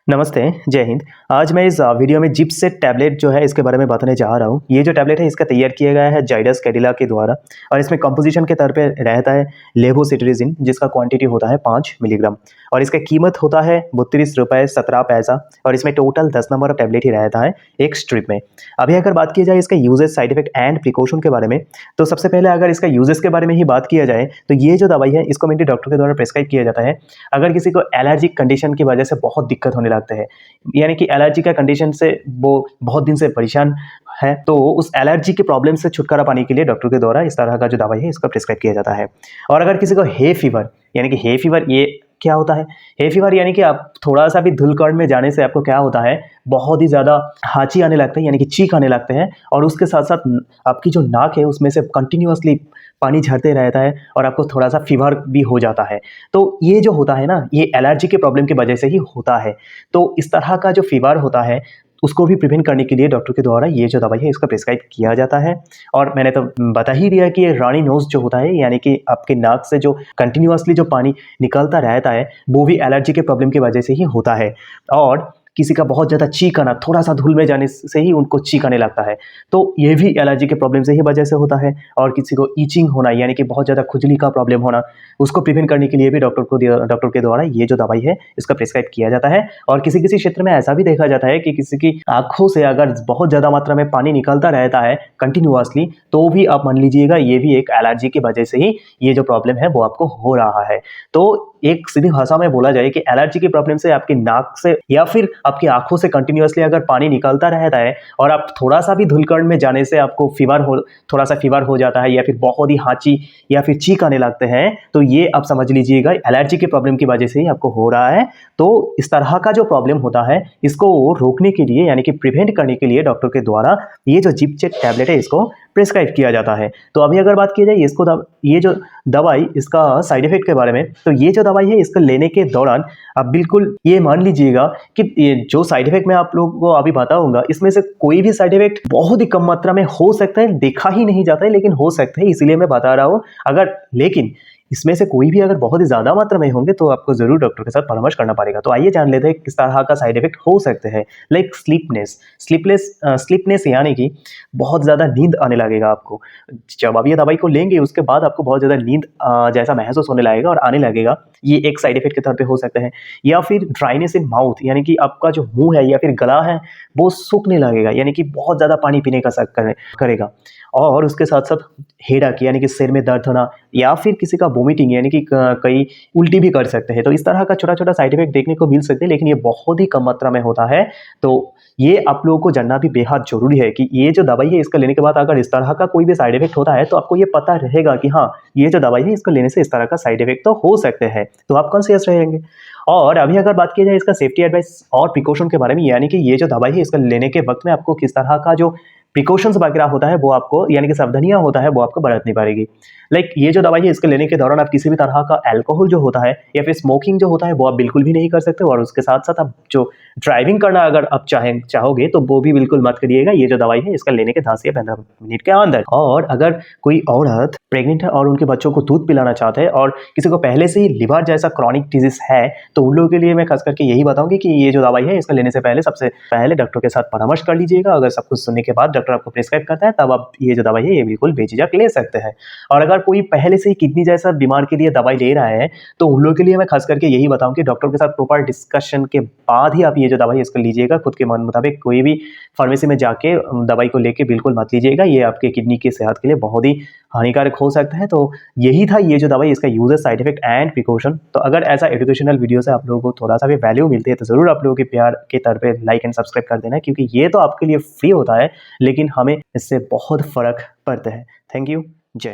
नमस्ते, जय हिंद। आज मैं इस वीडियो में जिपसेट टैबलेट जो है इसके बारे में बताने जा रहा हूँ। ये जो टैबलेट है इसका तैयार किया गया है जाइडस कैडिला के द्वारा और इसमें कंपोजिशन के तौर पे रहता है लेवोसिट्राजिन जिसका क्वांटिटी होता है 5 मिलीग्राम और इसका कीमत होता है ₹32.17 और इसमें टोटल 10 नंबर ऑफ टैबलेट ही रहता है एक स्ट्रिप में। अभी अगर बात की जाए इसका uses, side effect and precaution के बारे में, तो सबसे पहले अगर इसका यूजेस के बारे में ही बात किया जाए तो ये जो दवाई है इसको मेनली डॉक्टर के द्वारा प्रेस्क्राइब किया जाता है अगर किसी को एलर्जिक कंडीशन की वजह से बहुत दिक्कत होने लगता है, यानी कि एलर्जी का कंडीशन से वो बहुत दिन से परेशान है, तो उस एलर्जी के प्रॉब्लम से छुटकारा पाने के लिए डॉक्टर के द्वारा इस तरह का जो दवाई है इसका प्रिस्क्राइब किया जाता है। और अगर किसी को हे फीवर, यानी कि हे फीवर ये क्या होता है? हे फीवर यानी कि आप थोड़ा सा भी धूलकण में जाने से आपको क्या होता है, बहुत ही ज़्यादा हांची आने लगता है, यानी कि चीख आने लगते हैं और उसके साथ साथ आपकी जो नाक है उसमें से कंटिन्यूअसली पानी झड़ते रहता है और आपको थोड़ा सा फीवर भी हो जाता है। तो ये जो होता है ना, ये एलर्जी के प्रॉब्लम की वजह से ही होता है। तो इस तरह का जो फीवर होता है उसको भी प्रिवेंट करने के लिए डॉक्टर के द्वारा ये जो दवाई है इसका प्रिस्क्राइब किया जाता है। और मैंने तो बता ही दिया कि ये रानी नोज जो होता है, यानी कि आपके नाक से जो कंटिन्यूअसली जो पानी निकलता रहता है वो भी एलर्जी के प्रॉब्लम की वजह से ही होता है। और किसी का बहुत ज़्यादा चीख आना, थोड़ा सा धूल में जाने से ही उनको चीख आने लगता है, तो ये भी एलर्जी के प्रॉब्लम से ही वजह से होता है। और किसी को ईचिंग होना, यानी कि बहुत ज़्यादा खुजली का प्रॉब्लम होना, उसको प्रिवेंट करने के लिए भी डॉक्टर के द्वारा ये जो दवाई है इसका प्रिस्क्राइब किया जाता है। और किसी किसी क्षेत्र में ऐसा भी देखा जाता है कि किसी की आंखों से अगर बहुत ज़्यादा मात्रा में पानी निकलता रहता है कंटिन्यूअसली, तो भी आप मान लीजिएगा ये भी एक एलर्जी की वजह से ही ये जो प्रॉब्लम है वो आपको हो रहा है। तो एक सीधी भाषा में बोला जाए कि एलर्जी की प्रॉब्लम से आपकी नाक से या फिर आपकी आंखों से कंटिन्यूअसली अगर पानी निकलता रहता है और आप थोड़ा सा भी धूलकण में जाने से आपको थोड़ा सा फीवर हो जाता है या फिर बहुत ही हांची या फिर चीख आने लगते हैं, तो ये आप समझ लीजिएगा एलर्जी की प्रॉब्लम की वजह से ही आपको हो रहा है। तो इस तरह का जो प्रॉब्लम होता है इसको रोकने के लिए, यानी कि प्रिवेंट करने के लिए डॉक्टर के द्वारा ये जो जिपसेट टैबलेट है इसको प्रिस्क्राइब किया जाता है। तो अभी अगर बात की जाए ये जो दवाई इसका साइड इफेक्ट के बारे में, तो ये जो दवाई है इसको लेने के दौरान आप बिल्कुल ये मान लीजिएगा कि ये जो साइड इफेक्ट मैं आप लोगों को अभी बताऊंगा इसमें से कोई भी साइड इफेक्ट बहुत ही कम मात्रा में हो सकता है, देखा ही नहीं जाता है लेकिन हो सकता है, इसीलिए मैं बता रहा हूँ। लेकिन इसमें से कोई भी अगर बहुत ही ज़्यादा मात्रा में होंगे तो आपको ज़रूर डॉक्टर के साथ परामर्श करना पड़ेगा। तो आइए जान लेते हैं किस तरह का साइड इफेक्ट हो सकते हैं। लाइक स्लीपनेस यानी कि बहुत ज़्यादा नींद आने लगेगा आपको। जब आप ये दवाई को लेंगे उसके बाद आपको बहुत ज़्यादा नींद जैसा महसूस होने लगेगा और आने लगेगा, ये एक साइड इफेक्ट के तौर पे हो सकता है। या फिर ड्राइनेस इन माउथ, यानी कि आपका जो मुंह है या फिर गला है वो सूखने लगेगा, यानी कि बहुत ज़्यादा पानी पीने का करेगा। और उसके साथ साथ हेडेक, यानी कि सिर में दर्द होना, या फिर किसी का वोमिटिंग, यानी कि कई उल्टी भी कर सकते हैं। तो इस तरह का छोटा छोटा साइड इफेक्ट देखने को मिल सकते हैं, लेकिन ये बहुत ही कम मात्रा में होता है। तो ये आप लोगों को जानना भी बेहद जरूरी है कि ये जो दवाई है इसका लेने के बाद अगर इस तरह का कोई भी साइड इफेक्ट होता है तो आपको ये पता रहेगा कि हाँ, ये जो दवाई है इसको लेने से इस तरह का साइड इफेक्ट तो हो सकते हैं, तो आप कॉन्शियस रहेंगे। और अभी अगर बात की जाए इसका सेफ्टी एडवाइस और प्रिकॉशन के बारे में, यानी कि ये जो दवाई है इसका लेने के वक्त में आपको किस तरह का जो प्रिकॉशंस वगैरह होता है वो आपको, यानी कि सावधानियां होता है वो आपको बरतनी पड़ेगी। लाइक ये जो दवाई है इसके लेने के दौरान आप किसी भी तरह का अल्कोहल जो होता है या फिर स्मोकिंग जो होता है वो आप बिल्कुल भी नहीं कर सकते। और उसके साथ साथ आप जो ड्राइविंग करना अगर आप चाहोगे तो वो भी बिल्कुल मत करिएगा ये जो दवाई है इसका लेने के 10 या 15 मिनट के अंदर। और अगर कोई औरत प्रेग्नेंट है और उनके बच्चों को दूध पिलाना चाहते हैं और किसी को पहले से ही लिवर जैसा क्रॉनिक डिजीज है, तो उन लोगों के लिए मैं खास करके यही बताऊंगी कि ये जो दवाई है इसका लेने से पहले सबसे पहले डॉक्टर के साथ परामर्श कर लीजिएगा। अगर सब कुछ सुनने के बाद डॉक्टर आपको प्रिस्क्राइब करता है तब आप ये जो दवाई है ये बिल्कुल बेझिझक ले सकते हैं। और अगर कोई पहले से ही किडनी जैसा बीमार के लिए दवाई ले रहा है तो उन लोगों के लिए मैं खास करके यही बताऊं कि डॉक्टर के साथ प्रॉपर डिस्कशन के बाद ही आप ये जो दवाई है इसको लीजिएगा। खुद के मन मुताबिक कोई भी फार्मेसी में जाके दवाई को लेके बिल्कुल मत लीजिएगा, ये आपके किडनी की सेहत के लिए बहुत ही हानिकारक हो सकता है। तो यही था ये जो दवाई, इसका uses, side effect and precaution. तो अगर ऐसा एजुकेशनल वीडियो से आप लोगों को थोड़ा सा भी वैल्यू मिलती है तो जरूर आप लोगों के प्यार के तौर पे लाइक एंड सब्सक्राइब कर देना, क्योंकि ये तो आपके लिए फ्री होता है लेकिन हमें इससे बहुत फर्क पड़ता है। Thank you. जय